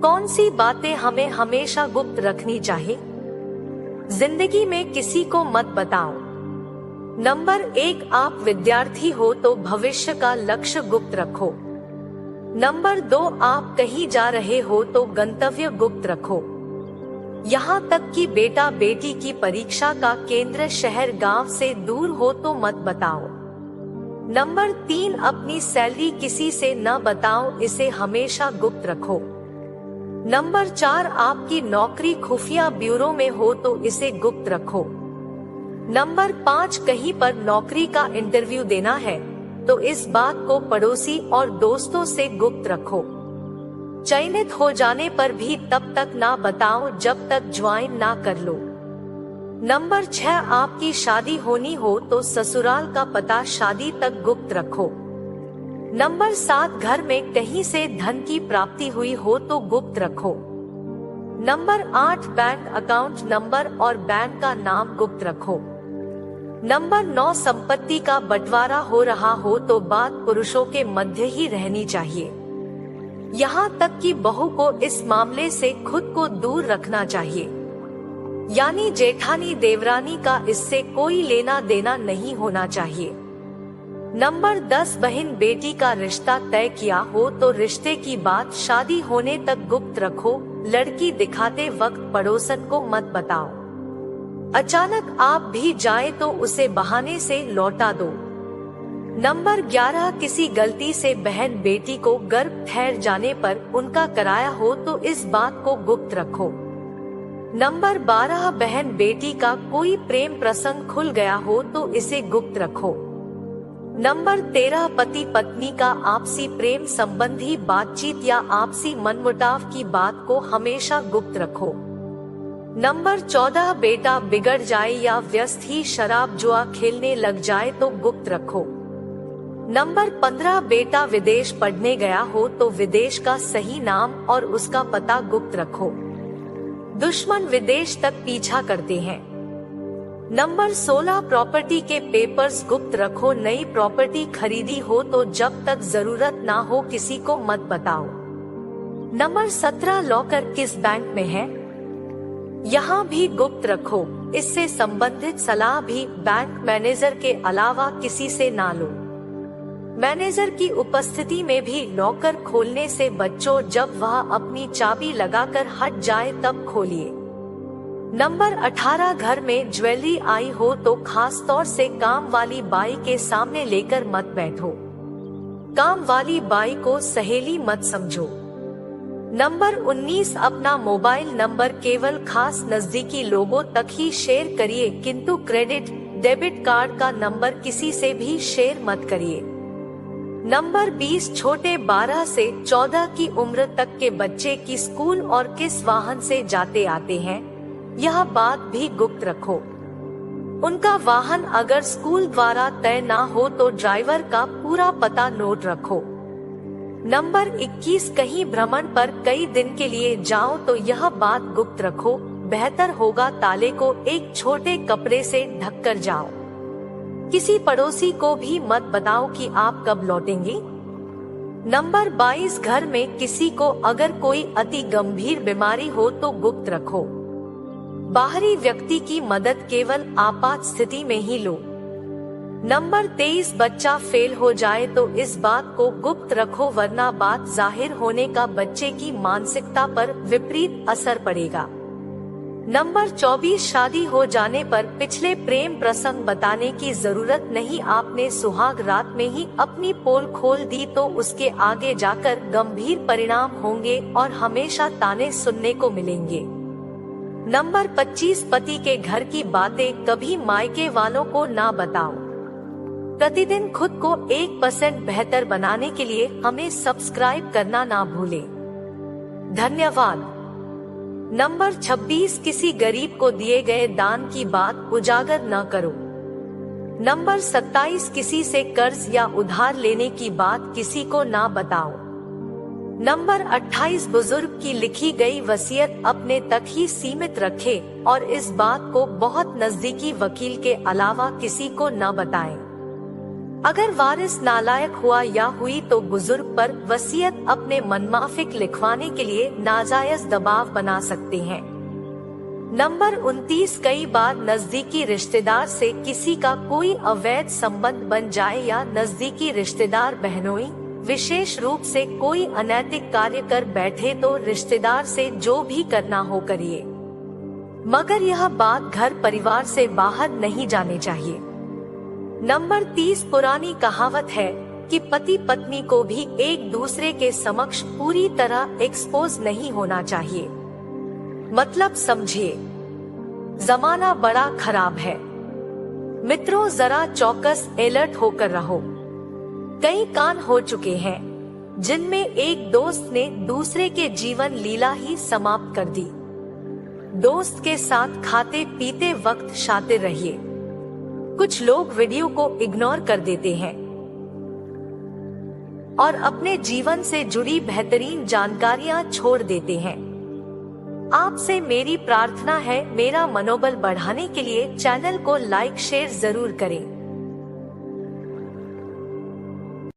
कौन सी बातें हमें हमेशा गुप्त रखनी चाहिए? जिंदगी में किसी को मत बताओ। नंबर 1, आप विद्यार्थी हो तो भविष्य का लक्ष्य गुप्त रखो। नंबर 2, आप कहीं जा रहे हो तो गंतव्य गुप्त रखो। यहाँ तक कि बेटा बेटी की परीक्षा का केंद्र शहर गांव से दूर हो तो मत बताओ। नंबर 3, अपनी सैलरी किसी से न बताओ, इसे हमेशा गुप्त रखो। नंबर 4, आपकी नौकरी खुफिया ब्यूरो में हो तो इसे गुप्त रखो। नंबर 5, कहीं पर नौकरी का इंटरव्यू देना है तो इस बात को पड़ोसी और दोस्तों से गुप्त रखो। चयनित हो जाने पर भी तब तक ना बताओ जब तक ज्वाइन ना कर लो। नंबर 6, आपकी शादी होनी हो तो ससुराल का पता शादी तक गुप्त रखो। नंबर 7, घर में कहीं से धन की प्राप्ति हुई हो तो गुप्त रखो। नंबर 8, बैंक अकाउंट नंबर और बैंक का नाम गुप्त रखो। नंबर 9, संपत्ति का बंटवारा हो रहा हो तो बात पुरुषों के मध्य ही रहनी चाहिए। यहाँ तक कि बहू को इस मामले से खुद को दूर रखना चाहिए, यानी जेठानी देवरानी का इससे कोई लेना देना नहीं होना चाहिए। नंबर 10, बहन बेटी का रिश्ता तय किया हो तो रिश्ते की बात शादी होने तक गुप्त रखो। लड़की दिखाते वक्त पड़ोसन को मत बताओ। अचानक आप भी जाए तो उसे बहाने से लौटा दो। नंबर 11, किसी गलती से बहन बेटी को गर्भ ठहर जाने पर उनका कराया हो तो इस बात को गुप्त रखो। नंबर 12, बहन बेटी का कोई प्रेम प्रसंग खुल गया हो तो इसे गुप्त रखो। नंबर 13, पति पत्नी का आपसी प्रेम संबंधी बातचीत या आपसी मनमुटाव की बात को हमेशा गुप्त रखो। नंबर 14, बेटा बिगड़ जाए या व्यस्त ही शराब जुआ खेलने लग जाए तो गुप्त रखो। नंबर 15, बेटा विदेश पढ़ने गया हो तो विदेश का सही नाम और उसका पता गुप्त रखो। दुश्मन विदेश तक पीछा करते हैं। नंबर 16, प्रॉपर्टी के पेपर्स गुप्त रखो। नई प्रॉपर्टी खरीदी हो तो जब तक जरूरत ना हो किसी को मत बताओ। नंबर 17, लॉकर किस बैंक में है यहाँ भी गुप्त रखो। इससे संबंधित सलाह भी बैंक मैनेजर के अलावा किसी से ना लो। मैनेजर की उपस्थिति में भी लॉकर खोलने से बच्चों, जब वह अपनी चाबी लगाकर हट जाए तब खोलिए। नंबर 18, घर में ज्वेलरी आई हो तो खास तौर से काम वाली बाई के सामने लेकर मत बैठो। काम वाली बाई को सहेली मत समझो। नंबर 19, अपना मोबाइल नंबर केवल खास नजदीकी लोगों तक ही शेयर करिए, किंतु क्रेडिट डेबिट कार्ड का नंबर किसी से भी शेयर मत करिए। नंबर 20, छोटे 12 से 14 की उम्र तक के बच्चे की स्कूल और किस वाहन से जाते आते हैं यह बात भी गुप्त रखो। उनका वाहन अगर स्कूल द्वारा तय ना हो तो ड्राइवर का पूरा पता नोट रखो। नंबर 21, कहीं भ्रमण पर कई दिन के लिए जाओ तो यह बात गुप्त रखो। बेहतर होगा ताले को एक छोटे कपड़े से ढककर जाओ। किसी पड़ोसी को भी मत बताओ कि आप कब लौटेंगे। नंबर 22, घर में किसी को अगर कोई अति गंभीर बीमारी हो तो गुप्त रखो। बाहरी व्यक्ति की मदद केवल आपात स्थिति में ही लो। नंबर 23, बच्चा फेल हो जाए तो इस बात को गुप्त रखो, वरना बात जाहिर होने का बच्चे की मानसिकता पर विपरीत असर पड़ेगा। नंबर 24, शादी हो जाने पर पिछले प्रेम प्रसंग बताने की जरूरत नहीं। आपने सुहाग रात में ही अपनी पोल खोल दी तो उसके आगे जाकर गंभीर परिणाम होंगे और हमेशा ताने सुनने को मिलेंगे। नंबर 25, पति के घर की बातें कभी मायके वालों को ना बताओ। प्रतिदिन खुद को 1% बेहतर बनाने के लिए हमें सब्सक्राइब करना ना भूलें। धन्यवाद। नंबर 26, किसी गरीब को दिए गए दान की बात उजागर न करो। नंबर 27, किसी से कर्ज या उधार लेने की बात किसी को ना बताओ। नंबर 28, बुजुर्ग की लिखी गई वसीयत अपने तक ही सीमित रखें और इस बात को बहुत नजदीकी वकील के अलावा किसी को न बताएं। अगर वारिस नालायक हुआ या हुई तो बुजुर्ग पर वसीयत अपने मनमाफिक लिखवाने के लिए नाजायज दबाव बना सकते हैं। नंबर 29, कई बार नजदीकी रिश्तेदार से किसी का कोई अवैध संबंध बन जाए या नजदीकी रिश्तेदार बहनोई विशेष रूप से कोई अनैतिक कार्य कर बैठे तो रिश्तेदार से जो भी करना हो करिए, मगर यह बात घर परिवार से बाहर नहीं जाने चाहिए। नंबर 30, पुरानी कहावत है कि पति पत्नी को भी एक दूसरे के समक्ष पूरी तरह एक्सपोज नहीं होना चाहिए। मतलब समझिए, जमाना बड़ा खराब है। मित्रों, जरा चौकस अलर्ट होकर रहो। कई कांड हो चुके हैं जिनमें एक दोस्त ने दूसरे के जीवन लीला ही समाप्त कर दी। दोस्त के साथ खाते पीते वक्त शातिर रहिए। कुछ लोग वीडियो को इग्नोर कर देते हैं और अपने जीवन से जुड़ी बेहतरीन जानकारियां छोड़ देते हैं। आपसे मेरी प्रार्थना है, मेरा मनोबल बढ़ाने के लिए चैनल को लाइक शेयर जरूर करें।